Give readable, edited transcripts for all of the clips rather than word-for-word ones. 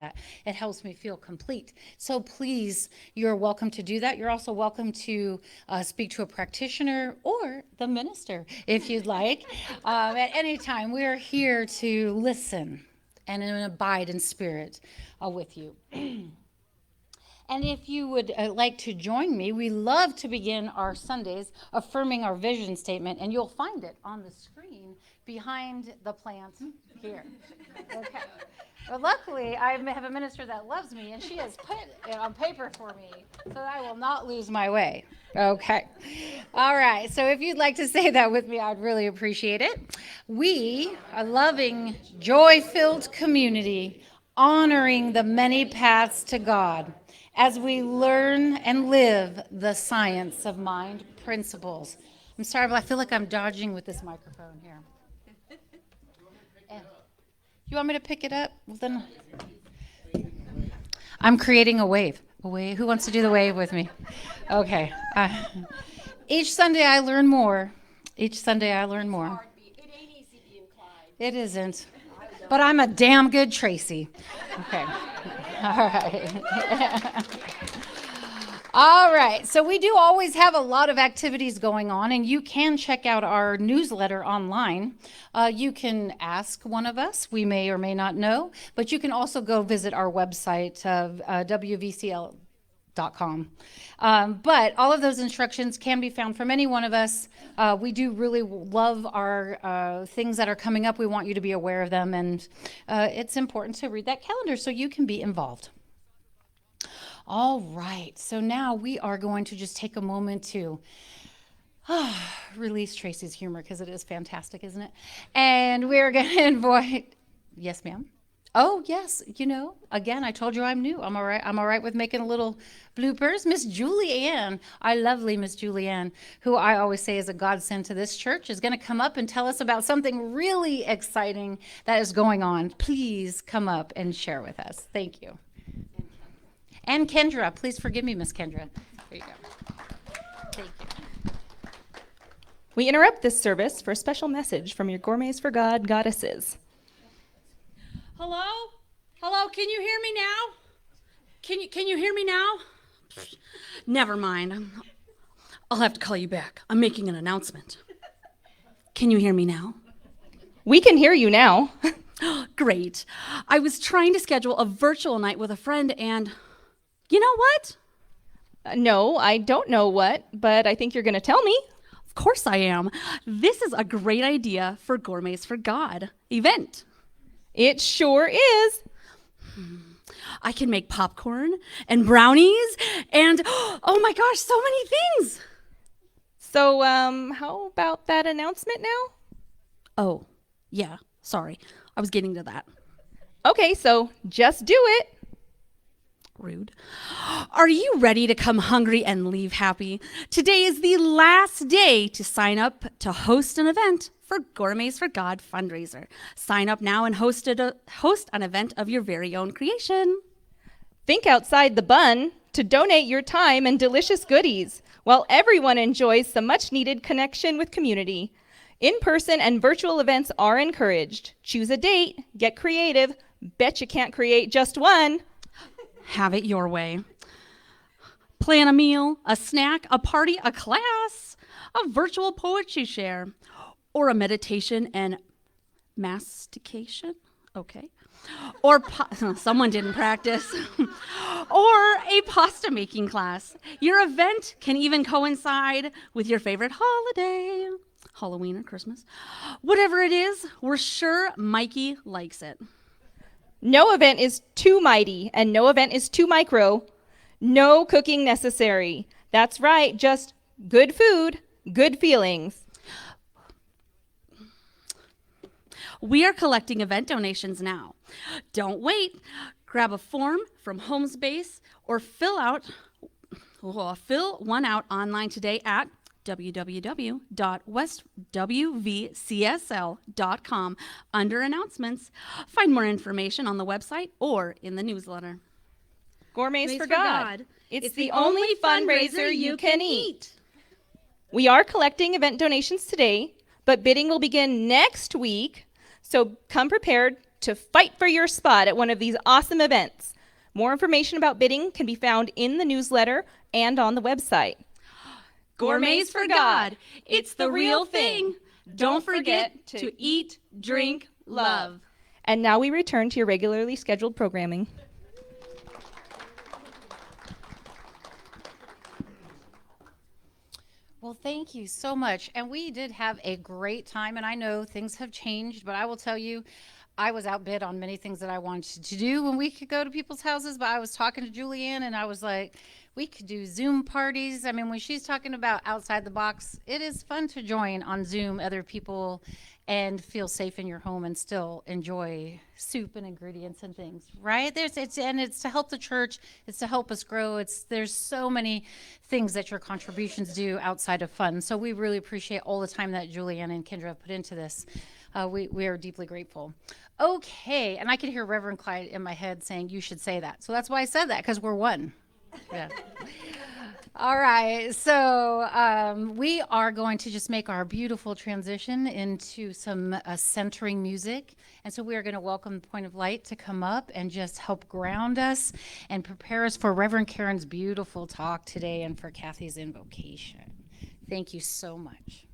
that. It helps me feel complete. So please, you're welcome to do that. You're also welcome to speak to a practitioner or the minister if you'd like. At any time, we are here to listen and abide in spirit with you. And if you would like to join me, we love to begin our Sundays affirming our vision statement, and you'll find it on the screen behind the plant here. Okay. Well, luckily, I have a minister that loves me, and she has put it on paper for me so that I will not lose my way. Okay. All right. So if you'd like to say that with me, I'd really appreciate it. We, a loving, joy-filled community, honoring the many paths to God as we learn and live the science of mind principles. I'm sorry, but I feel like I'm dodging with this microphone here. You want me to pick it up? Well, then I'm creating a wave. A wave. Who wants to do the wave with me? Okay. Each Sunday I learn more. Each Sunday I learn more. It ain't easy being Clyde. It isn't. But I'm a damn good Tracy. Okay. All right. All right. So we do always have a lot of activities going on, and you can check out our newsletter online. You can ask one of us. We may or may not know, but you can also go visit our website of wvcl.com. But all of those instructions can be found from any one of us. We do really love our things that are coming up. We want you to be aware of them, and it's important to read that calendar so you can be involved. All right, so now we are going to just take a moment to release Tracy's humor because it is fantastic, isn't it? And we're going to invite, yes, ma'am. Oh, yes, again, I told you I'm new. I'm all right with making a little bloopers. Miss Julianne, our lovely Miss Julianne, who I always say is a godsend to this church, is going to come up and tell us about something really exciting that is going on. Please come up and share with us. Thank you. And Kendra, please forgive me, Miss Kendra. There you go. Thank you. We interrupt this service for a special message from your Gourmets for God goddesses. Hello? Hello, can you hear me now? Can you hear me now? Never mind. I'll have to call you back. I'm making an announcement. Can you hear me now? We can hear you now. Great. I was trying to schedule a virtual night with a friend and you know what? No, I don't know what, but I think you're going to tell me. Of course I am. This is a great idea for Gourmets for God event. It sure is. I can make popcorn and brownies and, oh my gosh, so many things. So, how about that announcement now? Oh, yeah, sorry. I was getting to that. Okay, so just do it. Rude. Are you ready to come hungry and leave happy? Today is the last day to sign up to host an event for Gourmets for God fundraiser. Sign up now and host an event of your very own creation. Think outside the bun to donate your time and delicious goodies while everyone enjoys some much needed connection with community. In-person and virtual events are encouraged. Choose a date, get creative. Bet you can't create just one. Have it your way. Plan a meal, a snack, a party, a class, a virtual poetry share, or a meditation and mastication. Okay. Or someone didn't practice. Or a pasta making class. Your event can even coincide with your favorite holiday, Halloween or Christmas. Whatever it is, we're sure Mikey likes it. No event is too mighty, and no event is too micro. No cooking necessary. That's right, just good food, good feelings. We are collecting event donations now. Don't wait. Grab a form from Homesbase or fill one out online today at www.westwvcsl.com under announcements. Find more information on the website or in the newsletter. Gourmets for God. It's the only fundraiser you can eat. We are collecting event donations today, but bidding will begin next week. So come prepared to fight for your spot at one of these awesome events. More information about bidding can be found in the newsletter and on the website. Gourmets for God. It's the real thing. Don't forget to eat, drink, love. And now we return to your regularly scheduled programming. Well, thank you so much. And we did have a great time. And I know things have changed, but I will tell you, I was outbid on many things that I wanted to do when we could go to people's houses. But I was talking to Julianne and I was like, we could do Zoom parties. I mean, when she's talking about outside the box, it is fun to join on Zoom other people and feel safe in your home and still enjoy soup and ingredients and things, right? It's to help the church. It's to help us grow. There's so many things that your contributions do outside of fun. So we really appreciate all the time that Julianne and Kendra have put into this. We are deeply grateful. Okay, and I could hear Reverend Clyde in my head saying, you should say that. So that's why I said that, because we're one. Yeah. All right, so we are going to just make our beautiful transition into some centering music. And so we are going to welcome Point of Light to come up and just help ground us and prepare us for Reverend Karen's beautiful talk today and for Kathy's invocation. Thank you so much.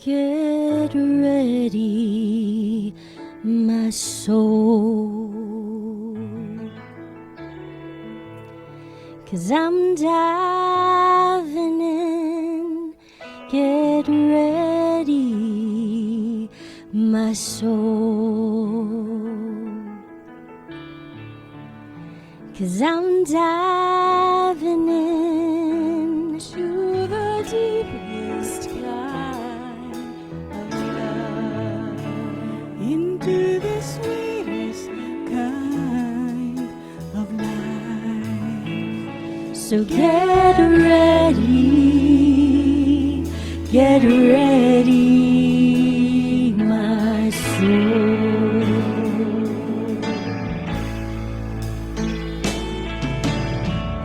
Get ready, my soul, 'cause I'm diving in. Get ready, my soul, 'cause I'm diving in to the deepest kind of love, into the sweetest kind of life. So get ready, my soul.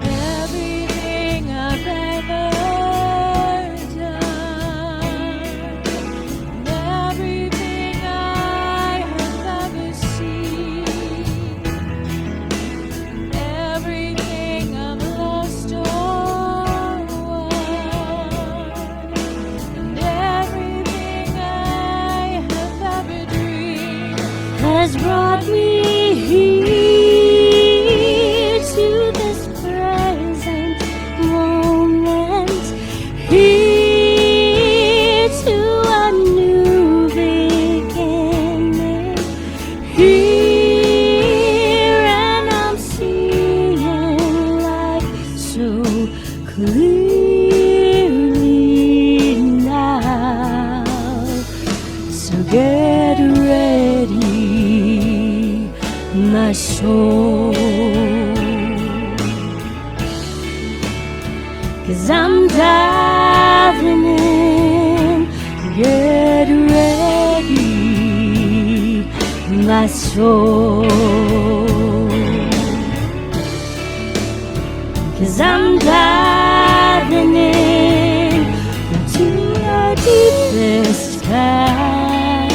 Everything I've ever done, everything I have ever seen, everything I've lost or won, and everything I have ever dreamed has brought me here to this present moment, here to a new beginning, here, and I'm seeing life so clearly now. So get ready, my soul, 'cause I'm diving in. Get ready, my soul, 'cause I'm diving in into the deepest kind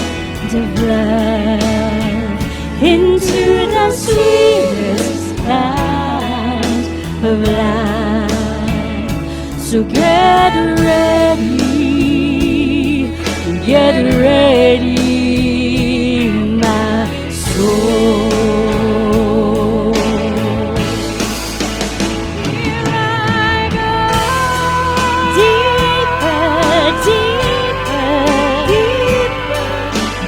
of love, into the sweetest kind of life. So get ready, my soul. Here I go, deeper,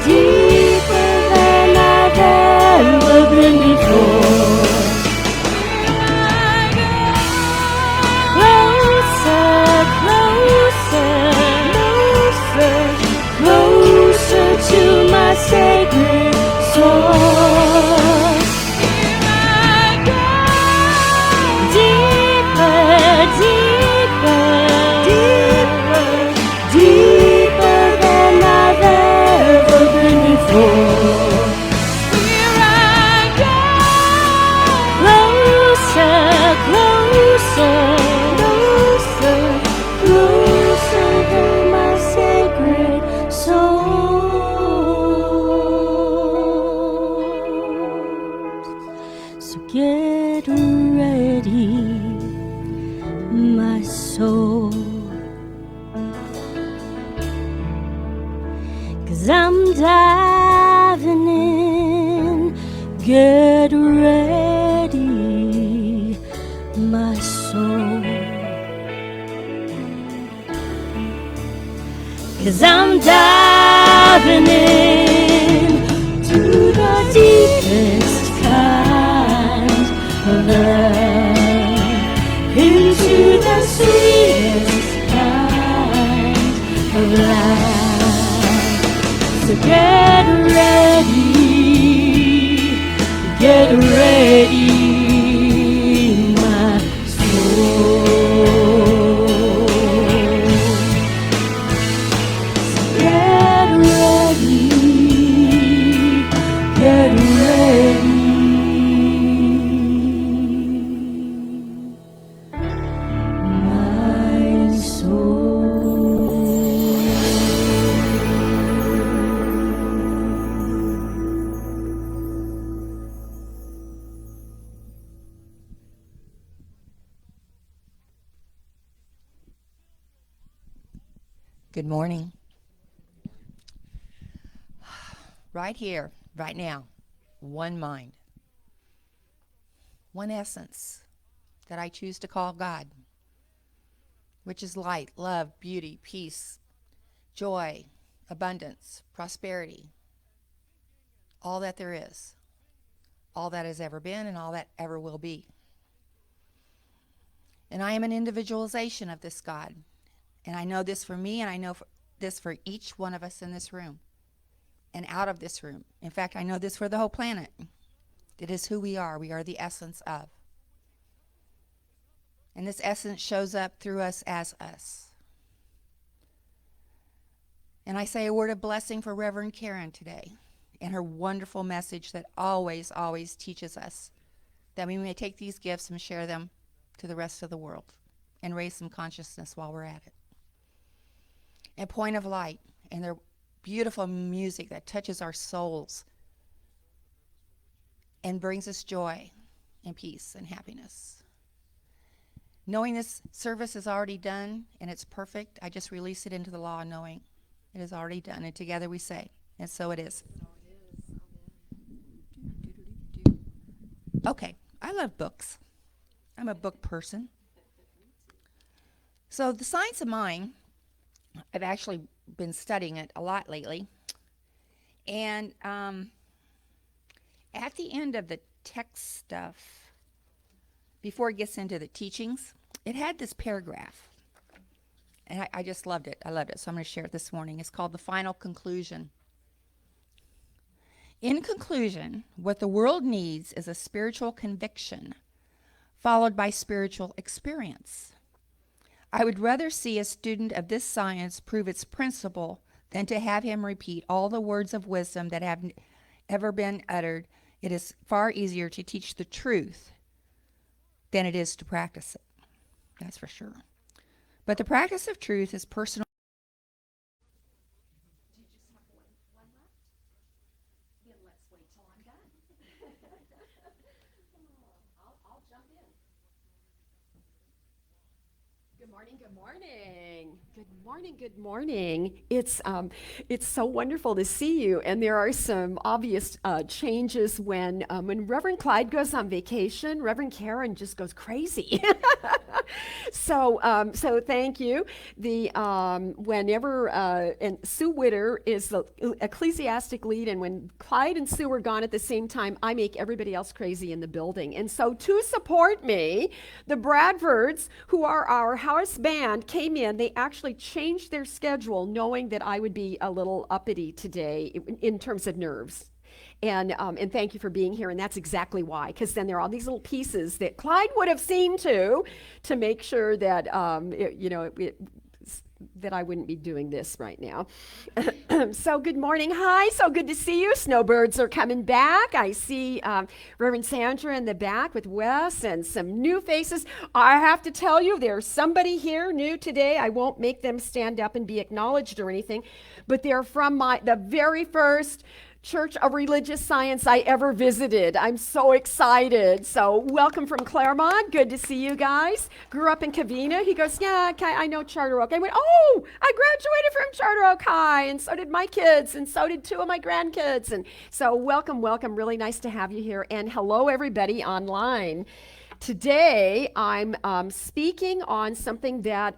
deeper than I've ever been before. Closer to my sacred soul. soul. 'Cause I'm diving in, get ready, my soul. 'Cause I'm diving in to the deepest kind of love, into the sweetest kind of life. So get ready, my soul. Get ready, my soul. Good morning. Right here, right now, one mind, one essence that I choose to call God, which is light, love, beauty, peace, joy, abundance, prosperity, all that there is, all that has ever been, and all that ever will be. And I am an individualization of this God. And I know this for me, and I know this for each one of us in this room and out of this room. In fact, I know this for the whole planet. It is who we are. We are the essence of. And this essence shows up through us as us. And I say a word of blessing for Reverend Karen today and her wonderful message that always, always teaches us that we may take these gifts and share them to the rest of the world and raise some consciousness while we're at it. And Point of Light and their beautiful music that touches our souls and brings us joy and peace and happiness. Knowing this service is already done and it's perfect, I just release it into the law, knowing it is already done. And together we say, and so it is. Okay, I love books. I'm a book person. So the science of mind, I've actually been studying it a lot lately. And at the end of the text stuff, before it gets into the teachings, it had this paragraph. And I just loved it. I loved it. So I'm going to share it this morning. It's called The Final Conclusion. In conclusion, what the world needs is a spiritual conviction followed by spiritual experience. I would rather see a student of this science prove its principle than to have him repeat all the words of wisdom that have ever been uttered. It is far easier to teach the truth than it is to practice it. That's for sure. But the practice of truth is personal. Good morning, good morning. Good morning, good morning. It's so wonderful to see you. And there are some obvious changes when Reverend Clyde goes on vacation, Reverend Karen just goes crazy. So thank you. Whenever and Sue Witter is the ecclesiastic lead, and when Clyde and Sue are gone at the same time, I make everybody else crazy in the building. And so to support me, the Bradfords, who are our house band, came in. They actually changed their schedule, knowing that I would be a little uppity today in terms of nerves. And thank you for being here. And that's exactly why, because then there are all these little pieces that Clyde would have seen to make sure that that I wouldn't be doing this right now. So good morning. Hi, so good to see you. Snowbirds are coming back. I see Reverend Sandra in the back with Wes and some new faces. I have to tell you, there's somebody here new today. I won't make them stand up and be acknowledged or anything, but they're from the very first church of religious science I ever visited. I'm so excited. So welcome from Claremont. Good to see you guys. Grew up in Covina. He goes, yeah, I know Charter Oak. I went, oh, I graduated from Charter Oak High, and so did my kids, and so did 2 of my grandkids. And so welcome. Really nice to have you here. And hello, everybody online. Today, I'm speaking on something that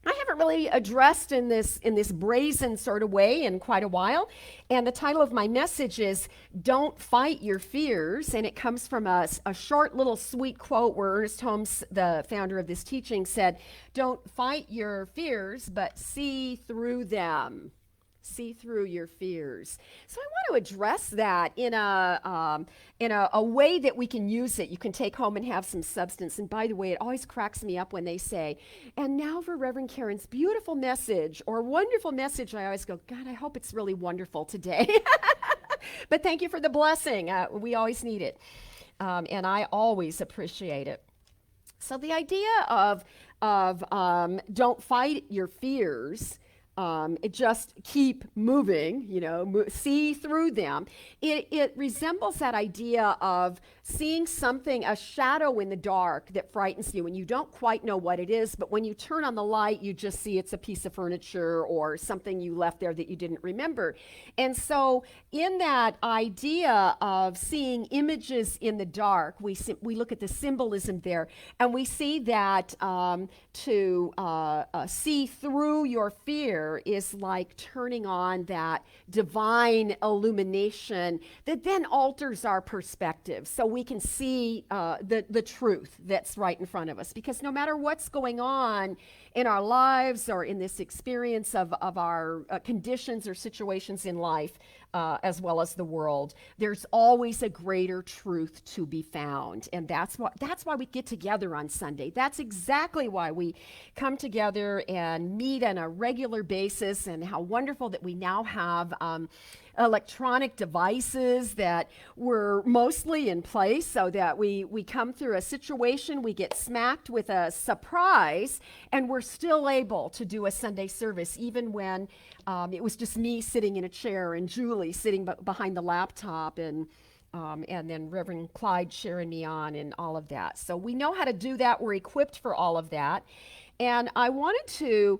I haven't really addressed in this brazen sort of way in quite a while. And the title of my message is Don't Fight Your Fears. And it comes from a short little sweet quote where Ernest Holmes, the founder of this teaching, said, don't fight your fears, but see through them. See through your fears. So I want to address that in a way that we can use it. You can take home and have some substance. And by the way, it always cracks me up when they say, and now for Reverend Karen's beautiful message or wonderful message. I always go, God, I hope it's really wonderful today. But thank you for the blessing. We always need it. And I always appreciate it. So the idea of don't fight your fears, it just keep moving, see through them. It resembles that idea of seeing something, a shadow in the dark that frightens you, and you don't quite know what it is, but when you turn on the light, you just see it's a piece of furniture or something you left there that you didn't remember. And so in that idea of seeing images in the dark, we look at the symbolism there, and we see that to see through your fear is like turning on that divine illumination that then alters our perspective so we can see the truth that's right in front of us. Because no matter what's going on in our lives or in this experience of our conditions or situations in life, as well as the world, there's always a greater truth to be found. And that's why we get together on Sunday. That's exactly why we come together and meet on a regular basis, and how wonderful that we now have electronic devices that were mostly in place so that we come through a situation, we get smacked with a surprise, and we're still able to do a Sunday service, even when it was just me sitting in a chair and Julie sitting behind the laptop, and then Reverend Clyde cheering me on and all of that. So we know how to do that. We're equipped for all of that. And I wanted to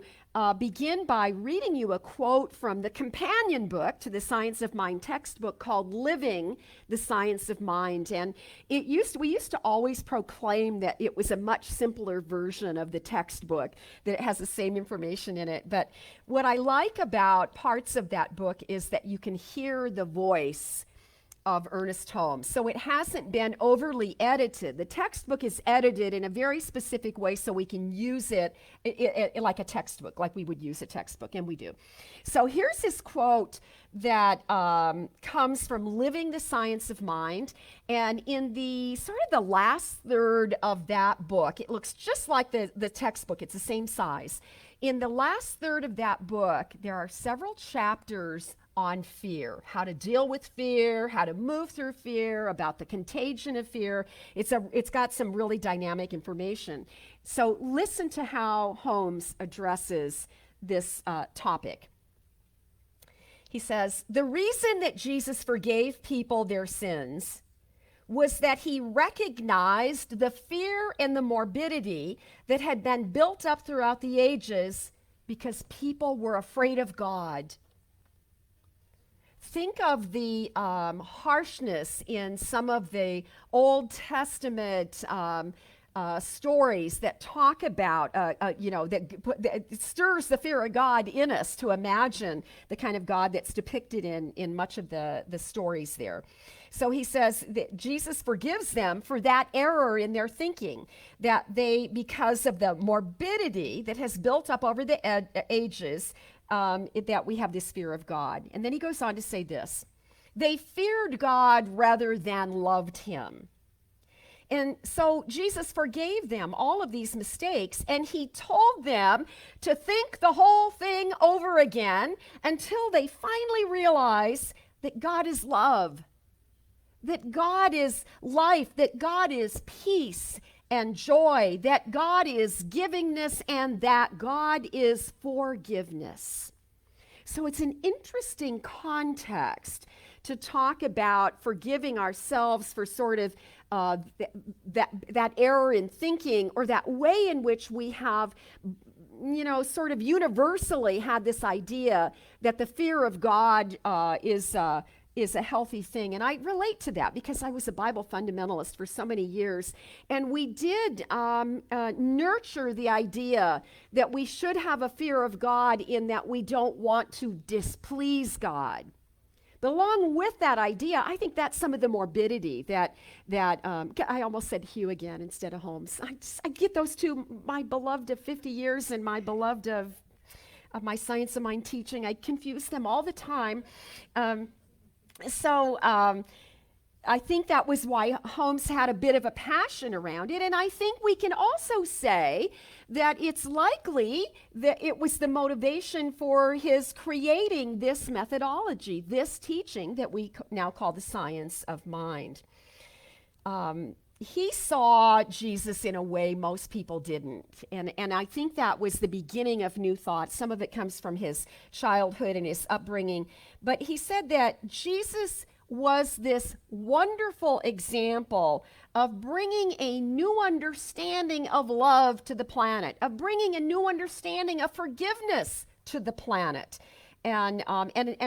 begin by reading you a quote from the companion book to the Science of Mind textbook called Living the Science of Mind. And we used to always proclaim that it was a much simpler version of the textbook, that it has the same information in it. But what I like about parts of that book is that you can hear the voice of Ernest Holmes. So it hasn't been overly edited. The textbook is edited in a very specific way so we can use it like a textbook, like we would use a textbook, and we do. So here's this quote that comes from Living the Science of Mind. And in the sort of the last third of that book, it looks just like the textbook. It's the same size. In the last third of that book, there are several chapters on fear, how to deal with fear, how to move through fear, about the contagion of fear. It's got some really dynamic information. So listen to how Holmes addresses this topic. He says, the reason that Jesus forgave people their sins was that he recognized the fear and the morbidity that had been built up throughout the ages because people were afraid of God. Think of the harshness in some of the Old Testament stories that talk about, that it stirs the fear of God in us to imagine the kind of God that's depicted in much of the stories there. So he says that Jesus forgives them for that error in their thinking, that because of the morbidity that has built up over the ages, that we have this fear of God. And then he goes on to say this: they feared God rather than loved him. And so Jesus forgave them all of these mistakes, and he told them to think the whole thing over again until they finally realize that God is love, that God is life, that God is peace and joy, that God is givingness, and that God is forgiveness. So it's an interesting context to talk about forgiving ourselves for sort of that error in thinking, or that way in which we have, sort of universally had this idea that the fear of God is a healthy thing. And I relate to that because I was a Bible fundamentalist for so many years. And we did nurture the idea that we should have a fear of God in that we don't want to displease God. But along with that idea, I think that's some of the morbidity that I almost said Hugh again instead of Holmes. I get those two, my beloved of 50 years and my beloved of my Science of Mind teaching. I confuse them all the time. So I think that was why Holmes had a bit of a passion around it. And I think we can also say that it's likely that it was the motivation for his creating this methodology, this teaching that we now call the science of mind. He saw Jesus in a way most people didn't. And I think that was the beginning of new thought. Some of it comes from his childhood and his upbringing. But he said that Jesus was this wonderful example of bringing a new understanding of love to the planet, of bringing a new understanding of forgiveness to the planet, and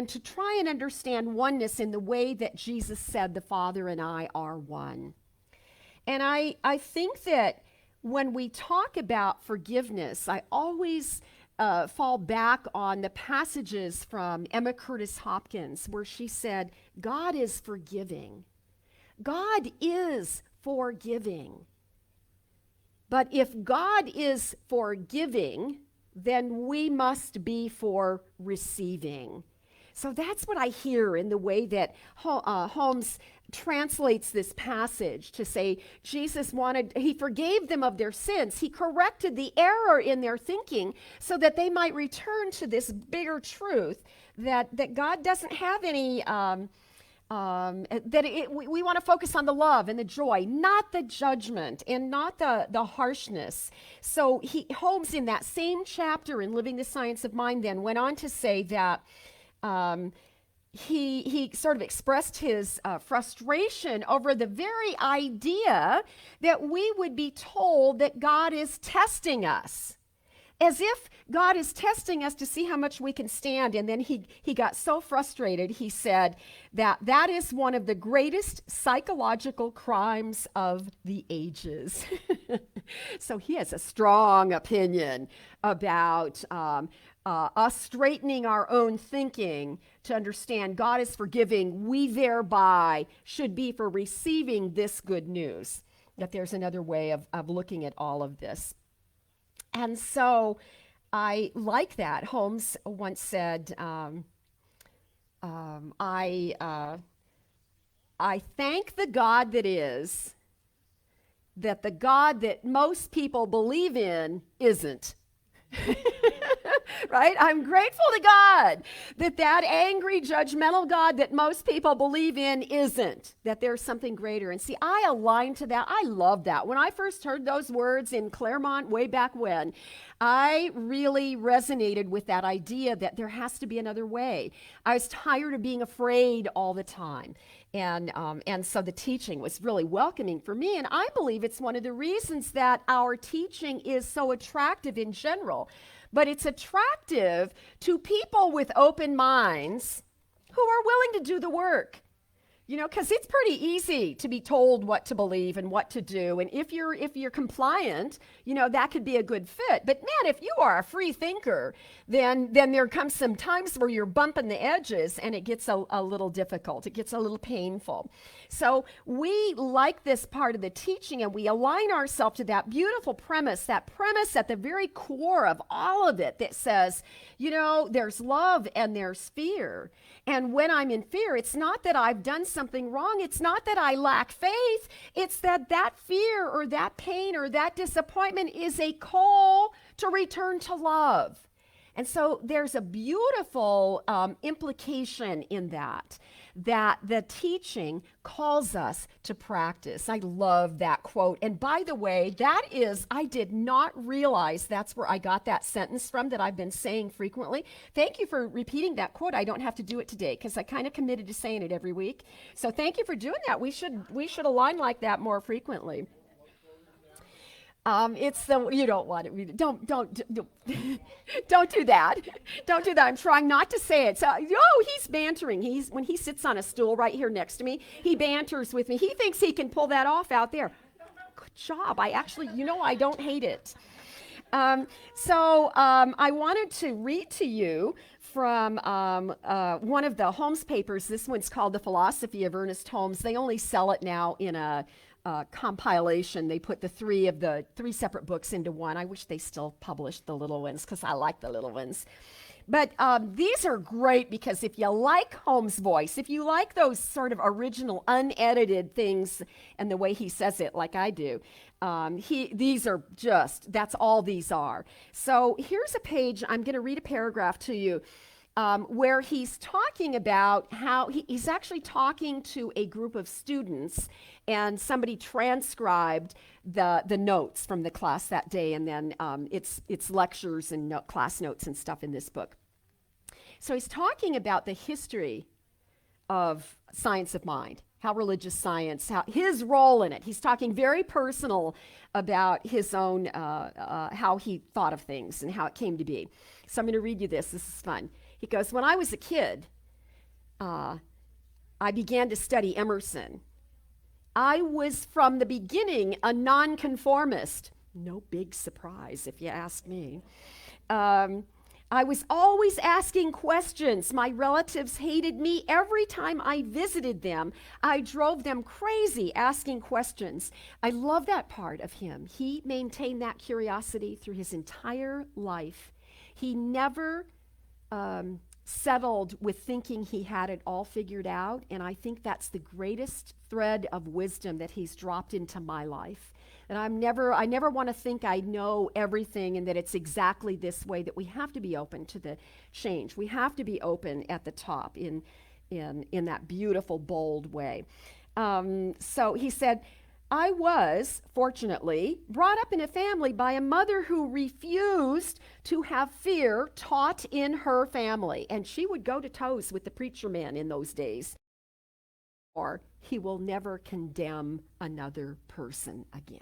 to try and understand oneness in the way that Jesus said the Father and I are one. And I think that when we talk about forgiveness, I always fall back on the passages from Emma Curtis Hopkins where she said, God is forgiving. God is forgiving. But if God is forgiving, then we must be for receiving. So that's what I hear in the way that Holmes translates this passage to say he forgave them of their sins. He corrected the error in their thinking so that they might return to this bigger truth that God doesn't have any, we want to focus on the love and the joy, not the judgment and not the harshness. So Holmes in that same chapter in Living the Science of Mind then went on to say that he sort of expressed his frustration over the very idea that we would be told that God is testing us, as if God is testing us to see how much we can stand. And then he got so frustrated, he said that is one of the greatest psychological crimes of the ages. So he has a strong opinion about us straightening our own thinking to understand God is forgiving. We thereby should be for receiving this good news, that there's another way of looking at all of this. And so I like that. Holmes once said, I thank the God that is, that the God that most people believe in isn't. Right? I'm grateful to God that angry, judgmental God that most people believe in isn't, that there's something greater. And see, I align to that. I love that. When I first heard those words in Claremont way back when, I really resonated with that idea that there has to be another way. I was tired of being afraid all the time. And so the teaching was really welcoming for me. And I believe it's one of the reasons that our teaching is so attractive in general. But it's attractive to people with open minds who are willing to do the work. Because it's pretty easy to be told what to believe and what to do. And if you're compliant, that could be a good fit. But man, if you are a free thinker, then there comes some times where you're bumping the edges and it gets a little difficult. It gets a little painful. So we like this part of the teaching, and we align ourselves to that beautiful premise, that premise at the very core of all of it that says, there's love and there's fear. And when I'm in fear, it's not that I've done something wrong. It's not that I lack faith. It's that fear or that pain or that disappointment is a call to return to love. And so there's a beautiful implication in that the teaching calls us to practice. I love that quote. And by the way, I did not realize that's where I got that sentence from that I've been saying frequently. Thank you for repeating that quote. I don't have to do it today because I kind of committed to saying it every week. So thank you for doing that. We should align like that more frequently. It's the you don't want it. Don't don't do that. Don't do that. I'm trying not to say it. So he's bantering. When he sits on a stool right here next to me, he banters with me. He thinks he can pull that off out there. Good job. I actually, I don't hate it. I wanted to read to you from one of the Holmes papers. This one's called The Philosophy of Ernest Holmes. They only sell it now in a compilation. They put the three separate books into one. I wish they still published the little ones because I like the little ones. But these are great because if you like Holmes' voice, if you like those sort of original, unedited things and the way he says it like I do, that's all these are. So here's a page. I'm going to read a paragraph to you. Where he's talking about how he's actually talking to a group of students, and somebody transcribed the notes from the class that day, and then it's lectures and class notes and stuff in this book. So he's talking about the history of science of mind, how religious science, his role in it. He's talking very personal about his own, how he thought of things and how it came to be. So I'm going to read you this. This is fun. He goes, when I was a kid, I began to study Emerson. I was from the beginning a nonconformist. No big surprise, if you ask me. I was always asking questions. My relatives hated me every time I visited them. I drove them crazy asking questions. I love that part of him. He maintained that curiosity through his entire life. He never settled with thinking he had it all figured out, and I think that's the greatest thread of wisdom that he's dropped into my life. And I never want to think I know everything and that it's exactly this way, that we have to be open to the change. We have to be open at the top in that beautiful, bold way. So he said, I was, fortunately, brought up in a family by a mother who refused to have fear taught in her family. And she would go to toes with the preacher man in those days. Or he will never condemn another person again.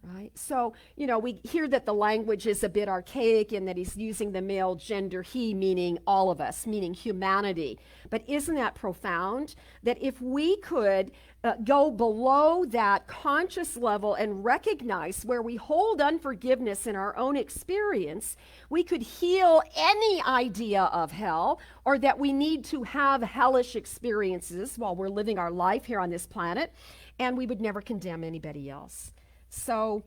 Right? So, we hear that the language is a bit archaic in that he's using the male gender he, meaning all of us, meaning humanity. But isn't that profound? That if we could go below that conscious level and recognize where we hold unforgiveness in our own experience, we could heal any idea of hell, or that we need to have hellish experiences while we're living our life here on this planet, and we would never condemn anybody else. So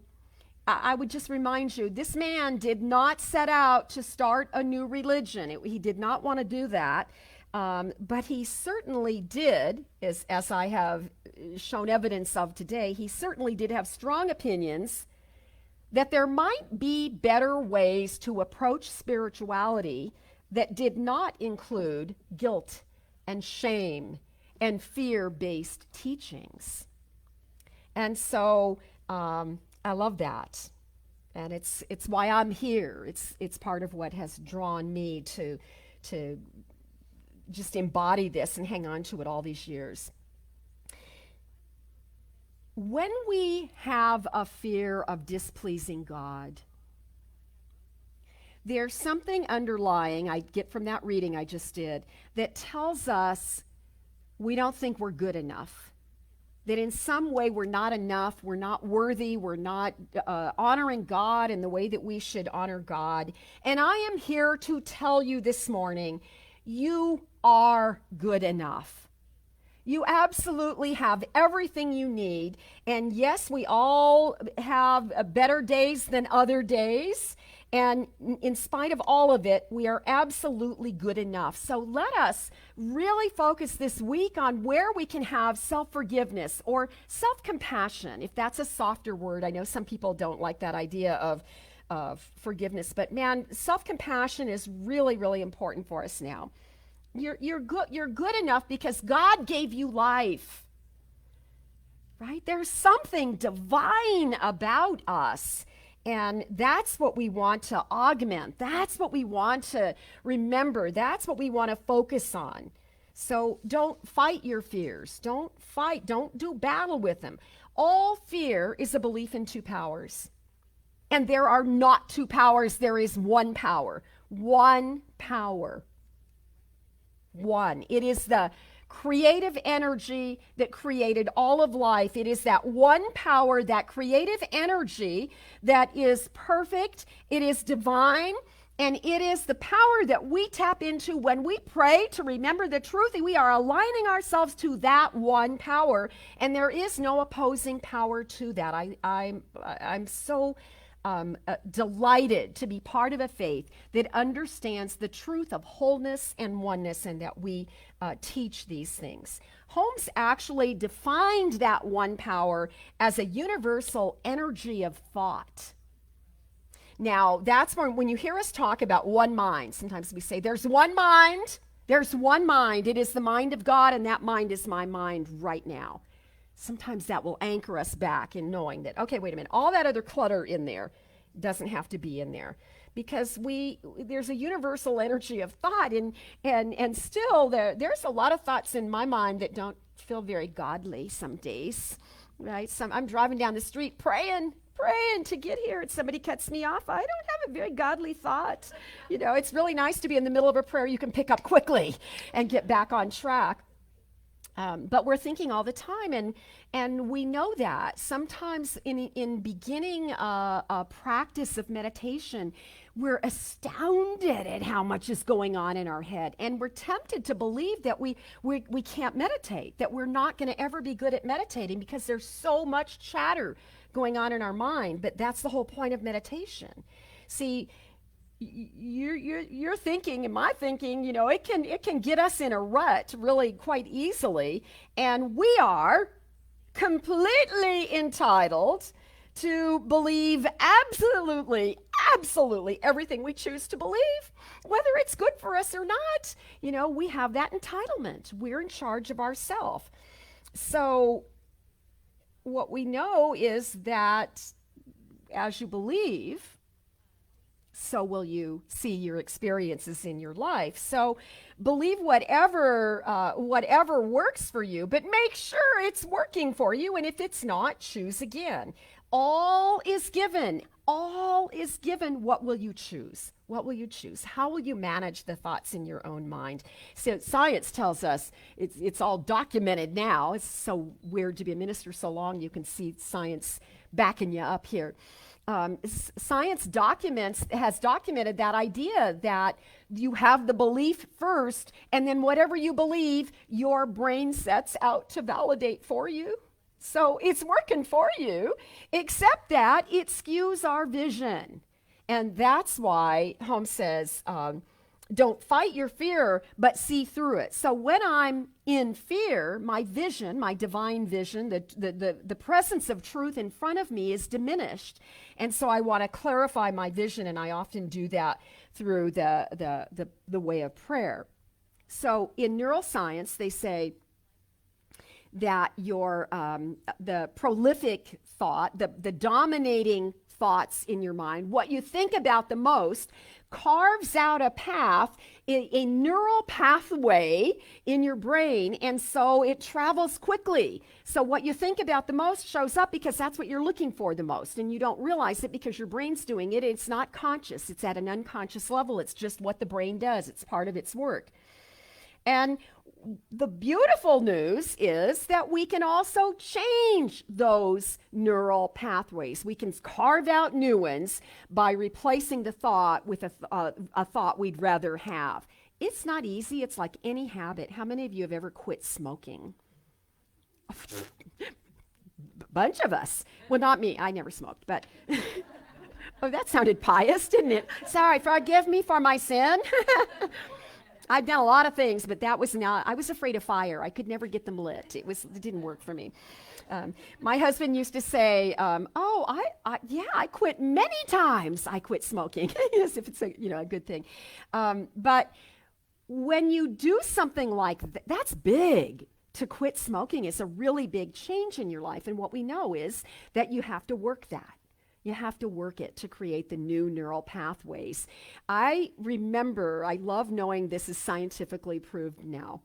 I would just remind you, this man did not set out to start a new religion. He did not want to do that. But he certainly did, as I have shown evidence of today, he certainly did have strong opinions that there might be better ways to approach spirituality that did not include guilt and shame and fear-based teachings. And so I love that. And it's why I'm here. It's part of what has drawn me to just embody this and hang on to it all these years. When we have a fear of displeasing God, there's something underlying, I get from that reading I just did, that tells us we don't think we're good enough. That in some way we're not enough, we're not worthy, we're not honoring God in the way that we should honor God. And I am here to tell you this morning, you are good enough. You absolutely have everything you need. And yes, we all have better days than other days. And in spite of all of it, we are absolutely good enough. So let us really focus this week on where we can have self-forgiveness or self-compassion, if that's a softer word. I know some people don't like that idea of of forgiveness. But man, self-compassion is really, really important for us now. You're good enough because God gave you life. Right? There's something divine about us. And that's what we want to augment. That's what we want to remember. That's what we want to focus on. So don't fight your fears. Don't fight. Don't do battle with them. All fear is a belief in two powers. And there are not two powers. There is one power. One power. One. It is the creative energy that created all of life. It is that one power, that creative energy that is perfect. It is divine. And it is the power that we tap into when we pray to remember the truth. We are aligning ourselves to that one power. And there is no opposing power to that. I'm so delighted to be part of a faith that understands the truth of wholeness and oneness, and that we teach these things. Holmes actually defined that one power as a universal energy of thought. Now, that's when you hear us talk about one mind, sometimes we say there's one mind. There's one mind. It is the mind of God, and that mind is my mind right now. Sometimes that will anchor us back in knowing that, okay, wait a minute, all that other clutter in there doesn't have to be in there, because there's a universal energy of thought, and still there's a lot of thoughts in my mind that don't feel very godly some days, right? I'm driving down the street praying to get here, and somebody cuts me off. I don't have a very godly thought. It's really nice to be in the middle of a prayer you can pick up quickly and get back on track. But we're thinking all the time, and we know that sometimes in beginning a practice of meditation, we're astounded at how much is going on in our head, and we're tempted to believe that we can't meditate, that we're not going to ever be good at meditating because there's so much chatter going on in our mind. But that's the whole point of meditation. See, your thinking and my thinking, it can get us in a rut really quite easily, and we are completely entitled to believe absolutely everything we choose to believe, whether it's good for us or not. We have that entitlement. We're in charge of ourselves. So what we know is that as you believe, so will you see your experiences in your life. So believe whatever works for you, but make sure it's working for you. And if it's not, choose again. All is given. All is given. What will you choose? What will you choose? How will you manage the thoughts in your own mind? So science tells us it's all documented now. It's so weird to be a minister so long. You can see science backing you up here. Science has documented that idea that you have the belief first, and then whatever you believe, your brain sets out to validate for you. So it's working for you, except that it skews our vision. And that's why Holmes says, don't fight your fear, but see through it. So when I'm in fear, my vision, my divine vision, the presence of truth in front of me is diminished. And so I want to clarify my vision, and I often do that through the way of prayer. So in neuroscience, they say that the prolific thought, the dominating thoughts in your mind, what you think about the most, carves out a path, a neural pathway in your brain, and so it travels quickly. So what you think about the most shows up because that's what you're looking for the most, and you don't realize it because your brain's doing it. It's not conscious. It's at an unconscious level. It's just what the brain does. It's part of its work. And the beautiful news is that we can also change those neural pathways. We can carve out new ones by replacing the thought with a thought we'd rather have. It's not easy. It's like any habit. How many of you have ever quit smoking? A bunch of us. Well, not me. I never smoked, but oh, that sounded pious, didn't it? Sorry, forgive me for my sin. I've done a lot of things, but that was not. I was afraid of fire. I could never get them lit. It didn't work for me. My husband used to say, I quit many times. I quit smoking, as if it's a good thing. But when you do something like that's big. To quit smoking is a really big change in your life. And what we know is that you have to work that. You have to work it to create the new neural pathways. I love knowing this is scientifically proved now,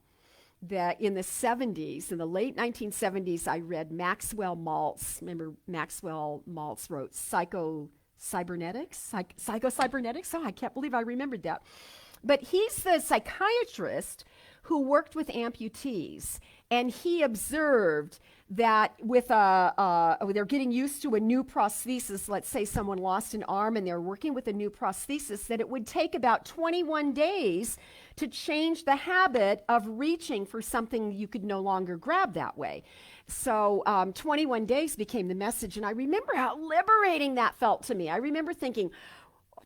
that in the 70s, in the late 1970s, I read Maxwell Maltz. Remember, Maxwell Maltz wrote Psychocybernetics? Oh, I can't believe I remembered that. But he's the psychiatrist who worked with amputees, and he observed that with they're getting used to a new prosthesis. Let's say someone lost an arm and they're working with a new prosthesis, that it would take about 21 days to change the habit of reaching for something you could no longer grab that way. So 21 days became the message, and I remember how liberating that felt to me. I remember thinking,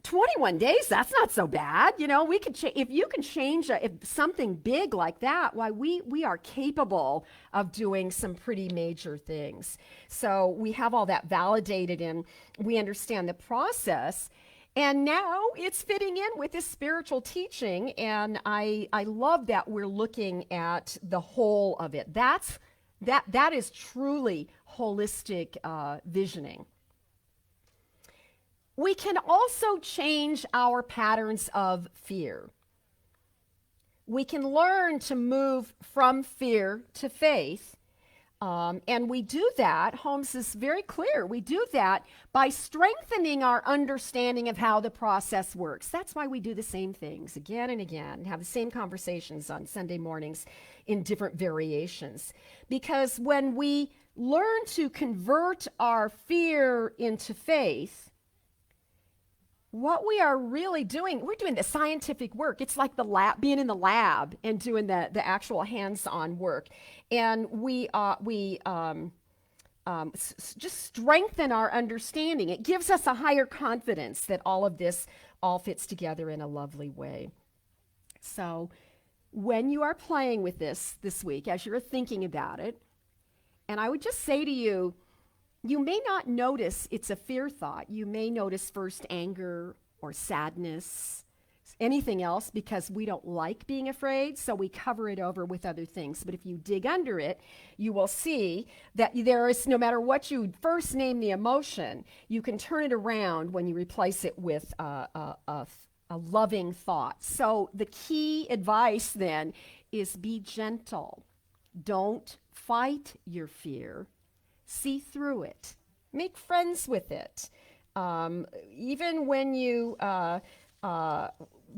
21 days, that's not so bad. We could if you can change if something big like that, why we are capable of doing some pretty major things. So we have all that validated, and we understand the process. And now it's fitting in with this spiritual teaching, and I love that we're looking at the whole of it. That is truly holistic visioning. We can also change our patterns of fear. We can learn to move from fear to faith. And we do that, Holmes is very clear, we do that by strengthening our understanding of how the process works. That's why we do the same things again and again, and have the same conversations on Sunday mornings in different variations. Because when we learn to convert our fear into faith, what we are really doing, we're doing the scientific work. It's like the lab, being in the lab and doing the actual hands-on work. And we just strengthen our understanding. It gives us a higher confidence that all of this all fits together in a lovely way. So when you are playing with this week, as you're thinking about it, and I would just say to you, you may not notice it's a fear thought. You may notice first anger or sadness, anything else, because we don't like being afraid, so we cover it over with other things. But if you dig under it, you will see that there is, no matter what you first name the emotion, you can turn it around when you replace it with a loving thought. So the key advice then is be gentle. Don't fight your fear. See through it. Make friends with it. Even when you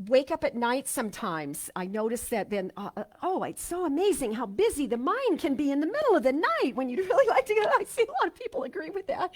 wake up at night sometimes, I notice that then, it's so amazing how busy the mind can be in the middle of the night when you'd really like to get, I see a lot of people agree with that.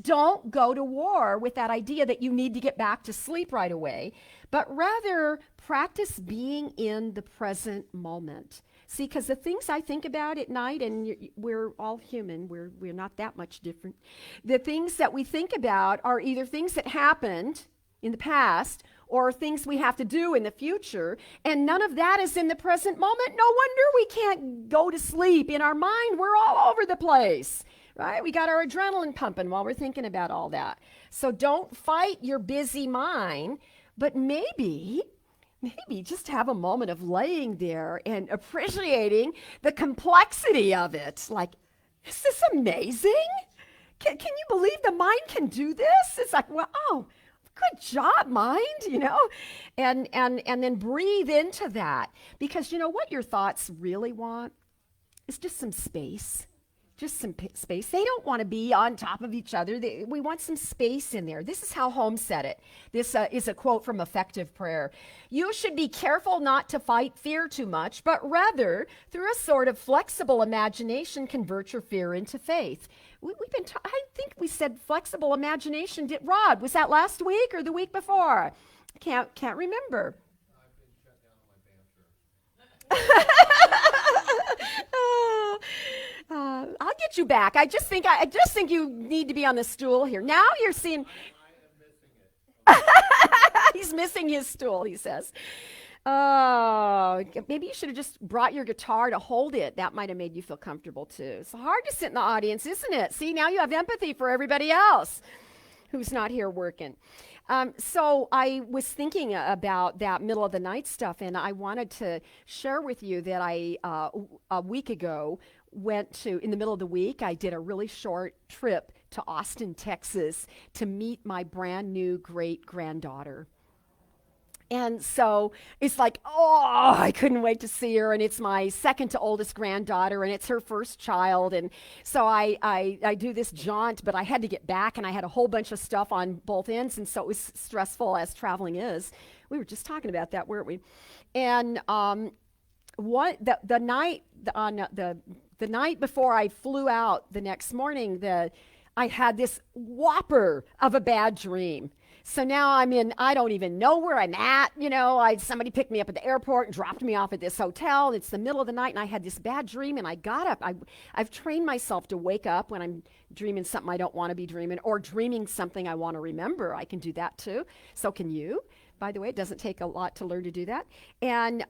Don't go to war with that idea that you need to get back to sleep right away, but rather practice being in the present moment. See, because the things I think about at night, and we're all human, we're not that much different. The things that we think about are either things that happened in the past or things we have to do in the future, and none of that is in the present moment. No wonder we can't go to sleep. In our mind, we're all over the place, right? We got our adrenaline pumping while we're thinking about all that. So don't fight your busy mind, but maybe just have a moment of laying there and appreciating the complexity of it. Like, is this amazing? Can you believe the mind can do this? It's like, wow, good job, mind, and then breathe into that. Because what your thoughts really want is just some space. Just some space. They don't want to be on top of each other. We want some space in there. This is how Holmes said it. This is a quote from Effective Prayer. You should be careful not to fight fear too much, but rather, through a sort of flexible imagination, convert your fear into faith. I think we said flexible imagination. Rod, was that last week or the week before? Can't remember. I've been shut down on my bantry. I'll get you back. I just think you need to be on the stool here. Now you're seeing. I am missing it. He's missing his stool, he says. Oh, maybe you should have just brought your guitar to hold it. That might have made you feel comfortable too. It's hard to sit in the audience, isn't it? See, now you have empathy for everybody else who's not here working. So I was thinking about that middle of the night stuff, and I wanted to share with you that a week ago, in the middle of the week, I did a really short trip to Austin, Texas to meet my brand new great granddaughter. And so it's like, oh, I couldn't wait to see her. And it's my second to oldest granddaughter, and it's her first child. And so I do this jaunt, but I had to get back, and I had a whole bunch of stuff on both ends. And so it was stressful, as traveling is. We were just talking about that, weren't we? And the night before I flew out the next morning, I had this whopper of a bad dream. So now I don't even know where I'm at. Somebody picked me up at the airport and dropped me off at this hotel. It's the middle of the night, and I had this bad dream, and I got up. I've trained myself to wake up when I'm dreaming something I don't want to be dreaming, or dreaming something I want to remember. I can do that too. So can you. By the way, it doesn't take a lot to learn to do that. And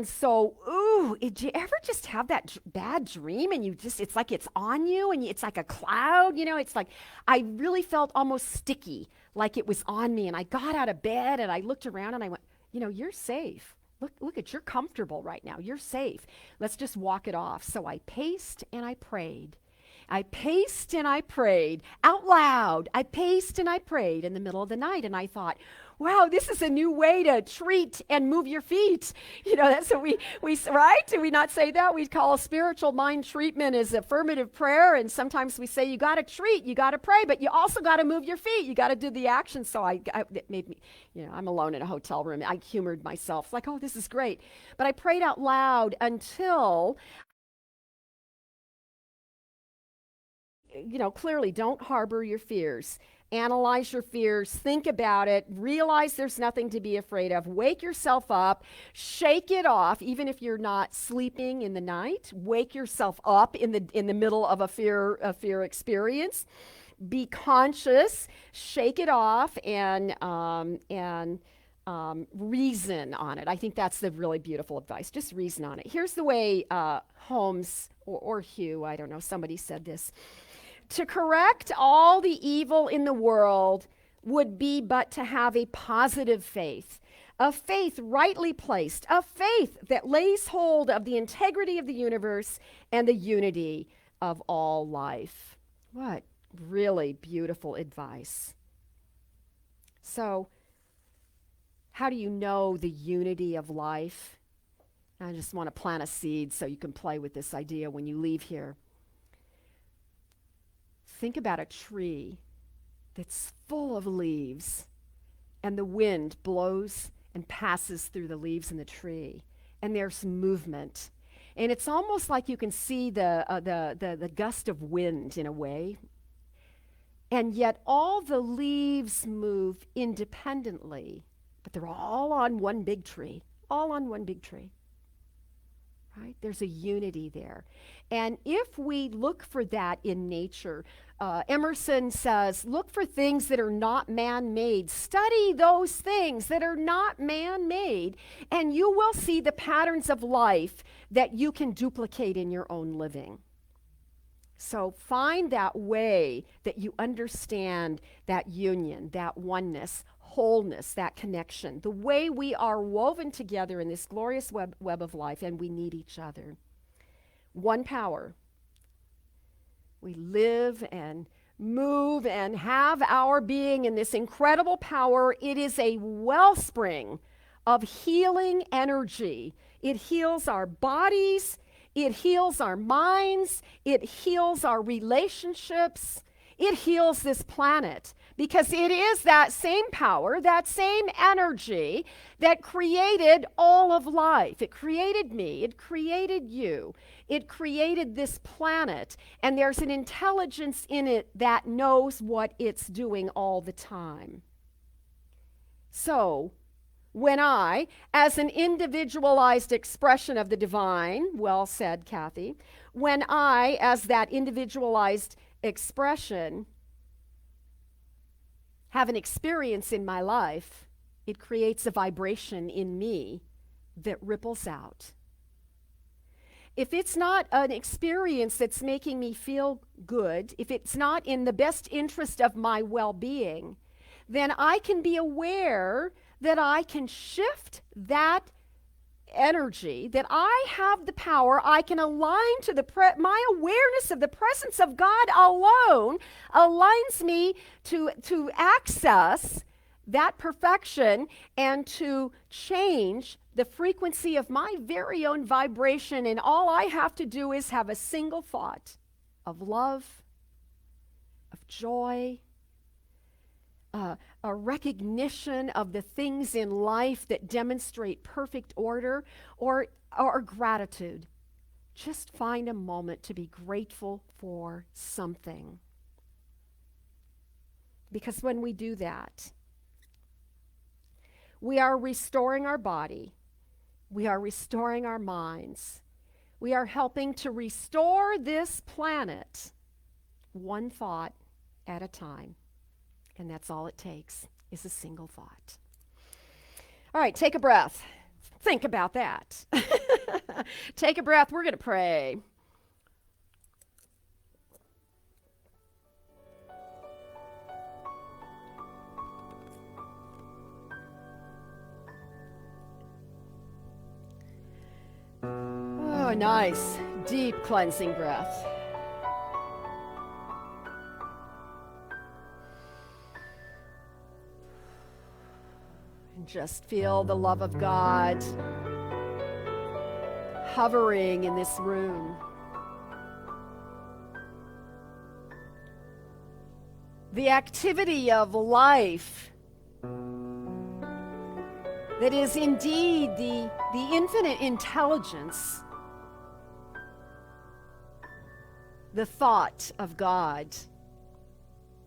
so, did you ever just have that bad dream, and it's like it's on you, and it's like a cloud, it's like, I really felt almost sticky, like it was on me. And I got out of bed, and I looked around, and I went, you're safe. Look, you're comfortable right now. You're safe. Let's just walk it off. So I paced and I prayed. I paced and I prayed out loud. I paced and I prayed in the middle of the night, and I thought, wow, this is a new way to treat and move your feet. That's what we right? Do we not say that? We call spiritual mind treatment as affirmative prayer, and sometimes we say you got to treat, you got to pray, but you also got to move your feet. You got to do the action. So it made me, I'm alone in a hotel room. I humored myself, like, oh, this is great. But I prayed out loud until, clearly, don't harbor your fears. Analyze your fears, think about it, realize there's nothing to be afraid of. Wake yourself up, shake it off, even if you're not sleeping in the night. Wake yourself up in the middle of a fear experience. Be conscious, shake it off, and reason on it. I think that's the really beautiful advice. Just reason on it. Here's the way Holmes or Hugh, I don't know, somebody said this. To correct all the evil in the world would be but to have a positive faith, a faith rightly placed, a faith that lays hold of the integrity of the universe and the unity of all life. What really beautiful advice. So, how do you know the unity of life? I just want to plant a seed so you can play with this idea when you leave here. Think about a tree that's full of leaves, and the wind blows and passes through the leaves in the tree, and there's movement. And it's almost like you can see the gust of wind in a way. And yet all the leaves move independently, but they're all on one big tree, all on one big tree. Right? There's a unity there. And if we look for that in nature, Emerson says, look for things that are not man-made. Study those things that are not man-made, and you will see the patterns of life that you can duplicate in your own living. So find that way that you understand that union, that oneness, wholeness, that connection, the way we are woven together in this glorious web of life, and we need each other. One power. We live and move and have our being in this incredible power. It is a wellspring of healing energy. It heals our bodies. It heals our minds. It heals our relationships. It heals this planet, because it is that same power, that same energy that created all of life. It created me. It created you. It created this planet. And there's an intelligence in it that knows what it's doing all the time. So, when I, as an individualized expression of the divine, well said, Kathy, when I, as that individualized expression, have an experience in my life, it creates a vibration in me that ripples out. If it's not an experience that's making me feel good, if it's not in the best interest of my well-being, then I can be aware that I can shift that energy, that I have the power. I can align to my awareness of the presence of God alone aligns me to access that perfection and to change the frequency of my very own vibration. And all I have to do is have a single thought of love, of joy, a recognition of the things in life that demonstrate perfect order, or gratitude. Just find a moment to be grateful for something. Because when we do that, we are restoring our body. We are restoring our minds. We are helping to restore this planet one thought at a time. And that's all it takes, is a single thought. All right, take a breath. Think about that. Take a breath. We're going to pray. Oh, nice. Deep cleansing breath. And just feel the love of God hovering in this room. The activity of life that is indeed the infinite intelligence, the thought of God.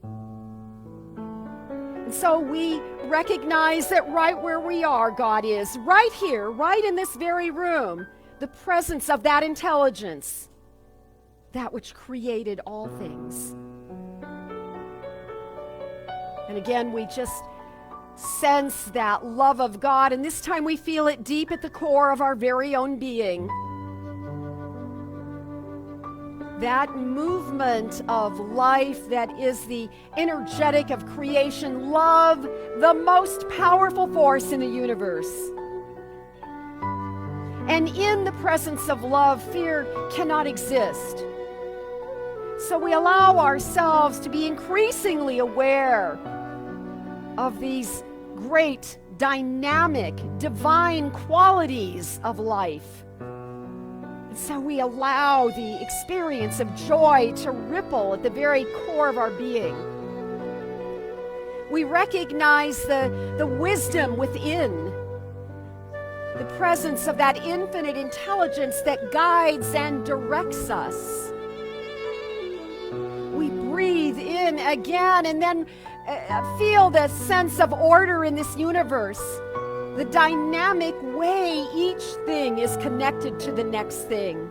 And so we recognize that right where we are, God is, right here, right in this very room, the presence of that intelligence, that which created all things. And again, we just sense that love of God, and this time we feel it deep at the core of our very own being. That movement of life that is the energetic of creation, love, the most powerful force in the universe. And in the presence of love, fear cannot exist. So we allow ourselves to be increasingly aware of these great, dynamic, divine qualities of life. And so we allow the experience of joy to ripple at the very core of our being. We recognize the wisdom within, the presence of that infinite intelligence that guides and directs us. We breathe in again and then feel the sense of order in this universe, the dynamic way each thing is connected to the next thing.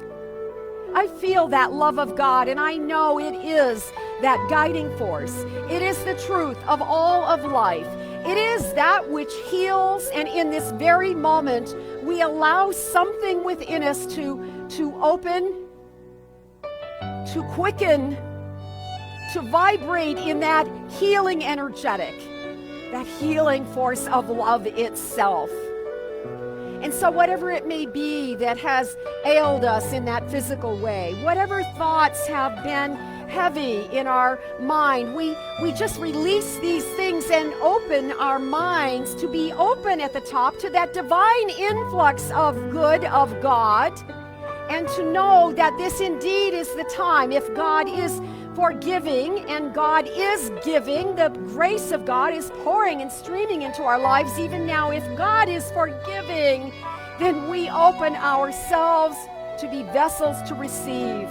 I feel that love of God, and I know it is that guiding force. It is the truth of all of life. It is that which heals, and in this very moment, we allow something within us to open, to quicken, to vibrate in that healing energetic, that healing force of love itself. And so whatever it may be that has ailed us in that physical way, whatever thoughts have been heavy in our mind, we just release these things and open our minds to be open at the top to that divine influx of good of God, and to know that this indeed is the time. If God is forgiving and God is giving, the grace of God is pouring and streaming into our lives even now. If God is forgiving, then we open ourselves to be vessels to receive.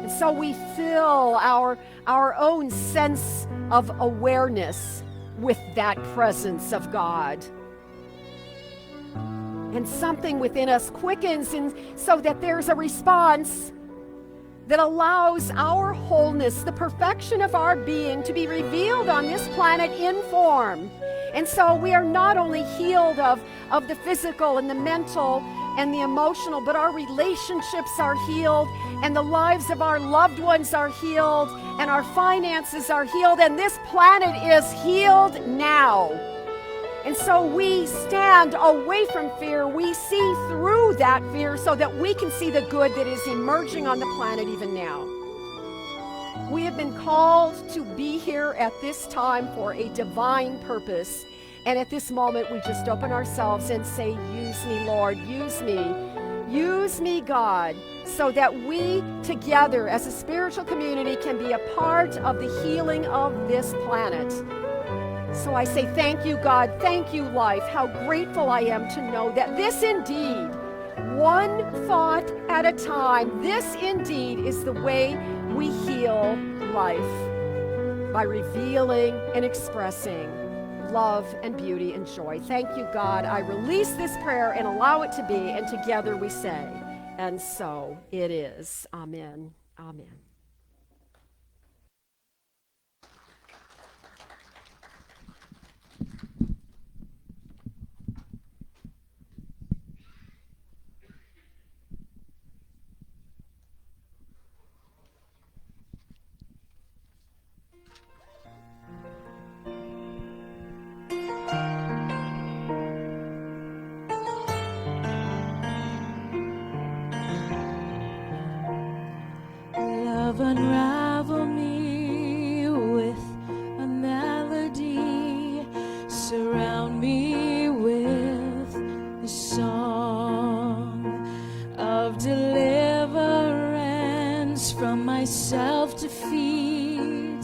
And so we fill our own sense of awareness with that presence of God. And something within us quickens, and so that there's a response. that allows our wholeness, the perfection of our being, to be revealed on this planet in form. And so we are not only healed of the physical and the mental and the emotional, but our relationships are healed, and the lives of our loved ones are healed, and our finances are healed, and this planet is healed now. And so we stand away from fear. We see through that fear so that we can see the good that is emerging on the planet even now. We have been called to be here at this time for a divine purpose. And at this moment, we just open ourselves and say, use me, Lord, use me. Use me, God, so that we together as a spiritual community can be a part of the healing of this planet. So I say thank you, God. Thank you, life. How grateful I am to know that this indeed, one thought at a time, this indeed is the way we heal life, by revealing and expressing love and beauty and joy. Thank you, God. I release this prayer and allow it to be, and together we say, and so it is. Amen. Amen. Love, unravel me with a melody, surround me with a song of deliverance from my self-defeat,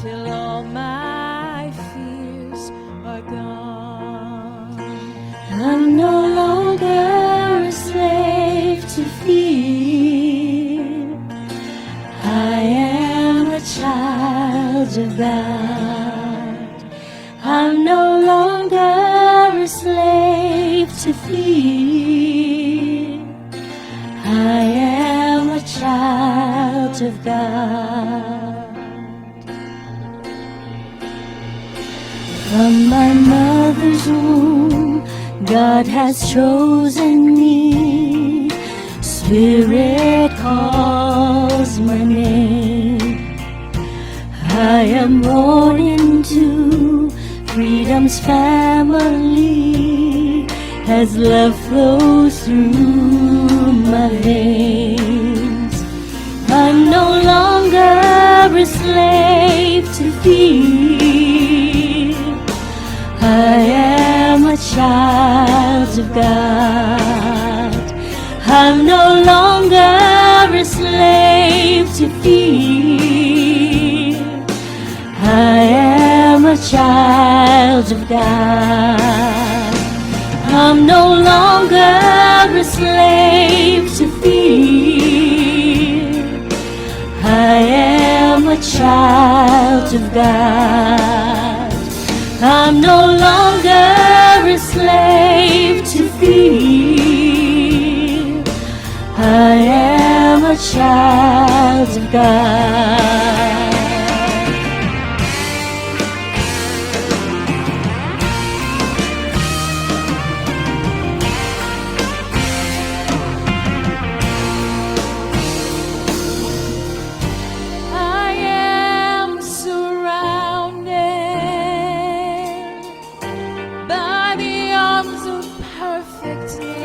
till all my fears are gone. I'm no longer a slave to fear. I am a child of God. I'm no longer a slave to fear. I am a child of God. From my mother's womb, God has chosen me. Spirit calls my name. I am born into freedom's family, as love flows through my veins. I'm no longer a slave to fear. I am a child of God. I'm no longer a slave to fear. I am a child of God. I'm no longer a slave to fear. I am a child of God. I'm no longer a slave to fear. I am a child of God. I am surrounded by the arms of perfect love.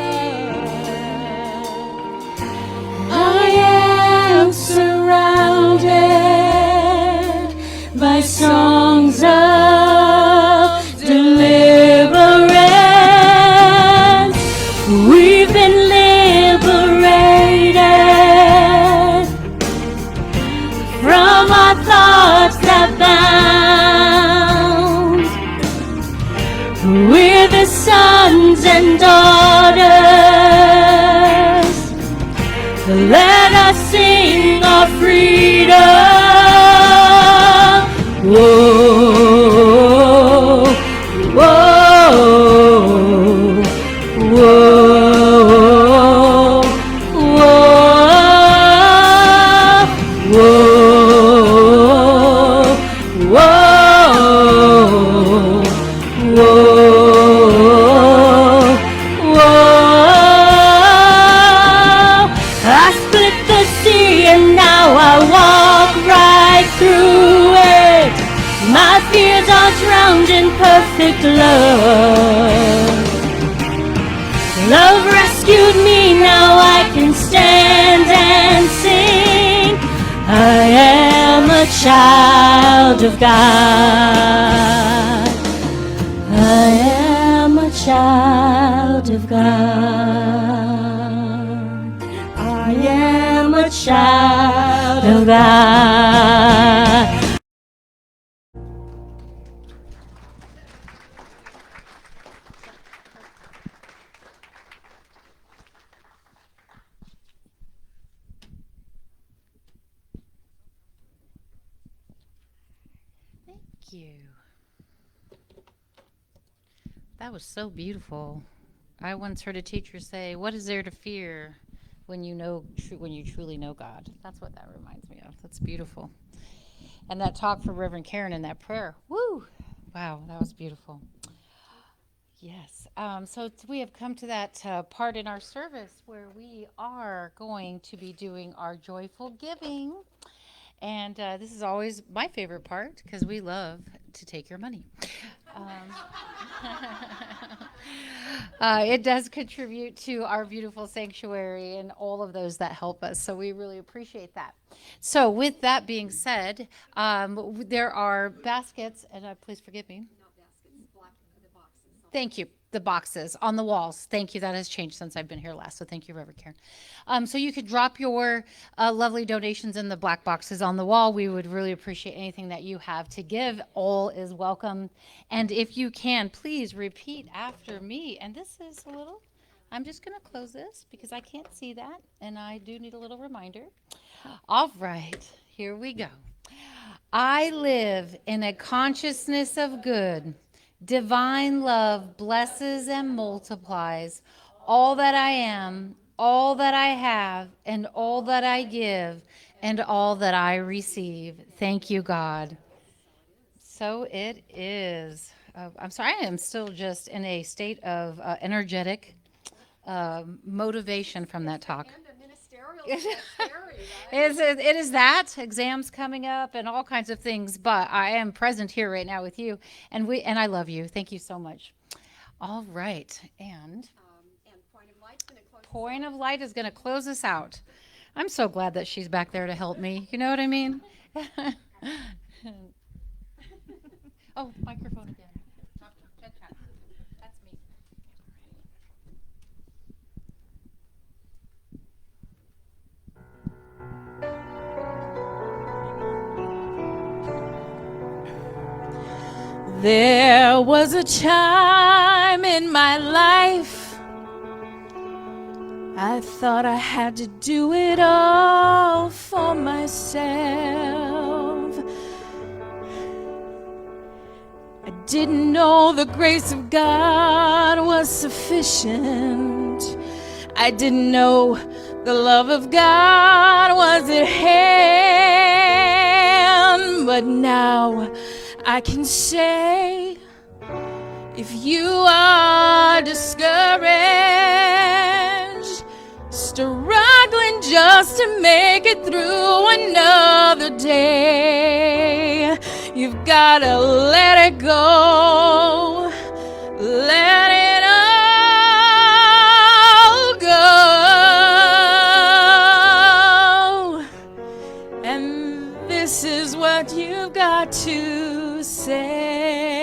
I am surrounded by songs of deliverance. We've been liberated from our thoughts that bound. We're the sons and daughters. Let us sing our freedom. Whoa, whoa, whoa, whoa. perfect love. Love rescued me, now I can stand and sing. I am a child of God. I am a child of God. I am a child of God. Thank you. That was so beautiful. I once heard a teacher say, "What is there to fear when you know when you truly know God?" That's what that reminds me of. That's beautiful. And that talk for Reverend Karen and that prayer. Woo! Wow, that was beautiful. Yes. So we have come to that part in our service where we are going to be doing our joyful giving. And this is always my favorite part because we love to take your money. It does contribute to our beautiful sanctuary and all of those that help us. So we really appreciate that. So with that being said, there are baskets, and please forgive me. Thank you. The boxes on the walls. Thank you. That has changed since I've been here last. So thank you, Reverend Karen. So you could drop your lovely donations in the black boxes on the wall. We would really appreciate anything that you have to give. All is welcome. And if you can, please repeat after me. And this is a little, I'm just going to close this because I can't see that. And I do need a little reminder. All right. Here we go. I live in a consciousness of good. Divine love blesses and multiplies all that I am, all that I have, and all that I give, and all that I receive. Thank you, God. So it is. I'm sorry, I am still just in a state of energetic motivation from that talk. It is that exams coming up and all kinds of things, but I am present here right now with you, and I love you. Thank you so much. All right, and Point of Light is going to close us out. I'm so glad that she's back there to help me. You know what I mean? Oh, microphone again. Chat. That's me. There was a time in my life I thought I had to do it all for myself. I didn't know the grace of God was sufficient. I didn't know the love of God was at hand. But now I can say, if you are discouraged, struggling just to make it through another day, you've got to let it go. Let it all go. And this is what you've got to say.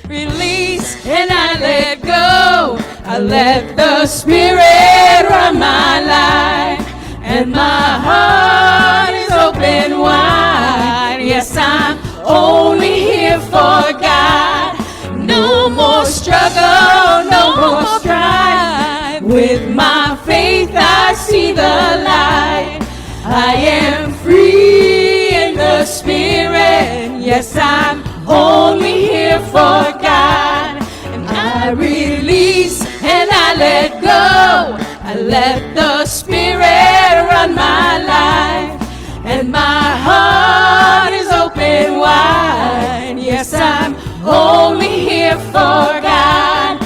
Release and I let go. I let the Spirit run my life, and my heart is open wide. Yes, I'm only here for God. No more struggle, no more strife. With my faith I see the light. I am free in the Spirit. Yes, I'm only here for God. And I release and I let go. I let the Spirit run my life, and my heart is open wide. Yes, I'm only here for God.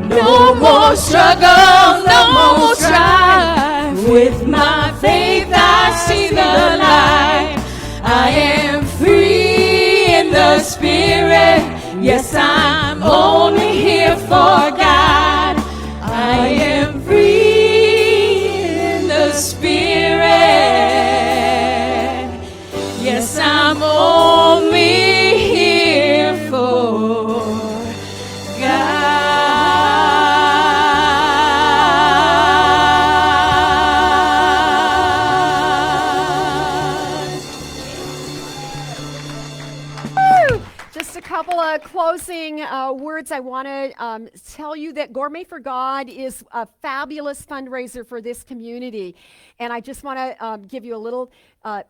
No more struggle, no more strife. With my faith I see the light. I am free Yes, I'm only here for God. I am free in the Spirit. Yes, I'm only here for Just a couple of closing words. I want to tell you that Gourmet for God is a fabulous fundraiser for this community. And I just want to give you a little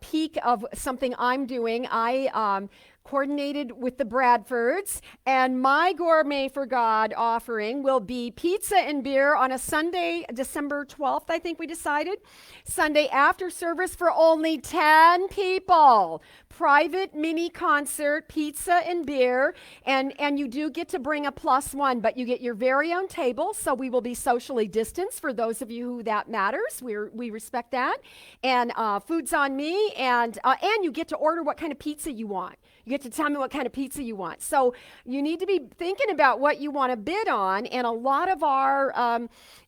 peek of something I'm doing. I coordinated with the Bradfords, and my Gourmet for God offering will be pizza and beer on a Sunday, December 12th, I think we decided. Sunday after service for only 10 people. Private mini concert, pizza and beer, and you do get to bring a +1, but you get your very own table, so we will be socially distanced for those of you who that matters. We respect that. And food's on me, and you get to order what kind of pizza you want. You get to tell me what kind of pizza you want. So you need to be thinking about what you want to bid on, and a lot of our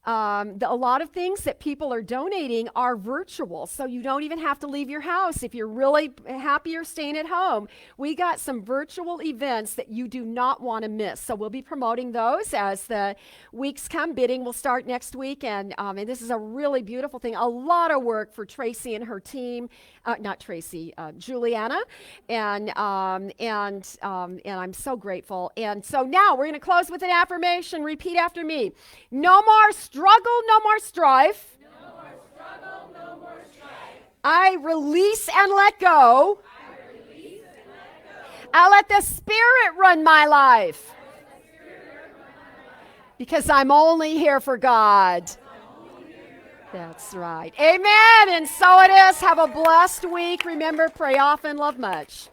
a lot of things that people are donating are virtual, so you don't even have to leave your house if you're really happier staying at home. We got some virtual events that you do not want to miss, so we'll be promoting those as the weeks come. Bidding will start next week, and this is a really beautiful thing. A lot of work for Tracy and her team, not Tracy, Juliana, and I'm so grateful. And so now we're going to close with an affirmation. Repeat after me. No more struggle, no more strife. No more struggle, no more strife. I release and let go. I let the Spirit run my life. Because I'm only here for God. That's right. Amen. And so it is. Have a blessed week. Remember, pray often, love much.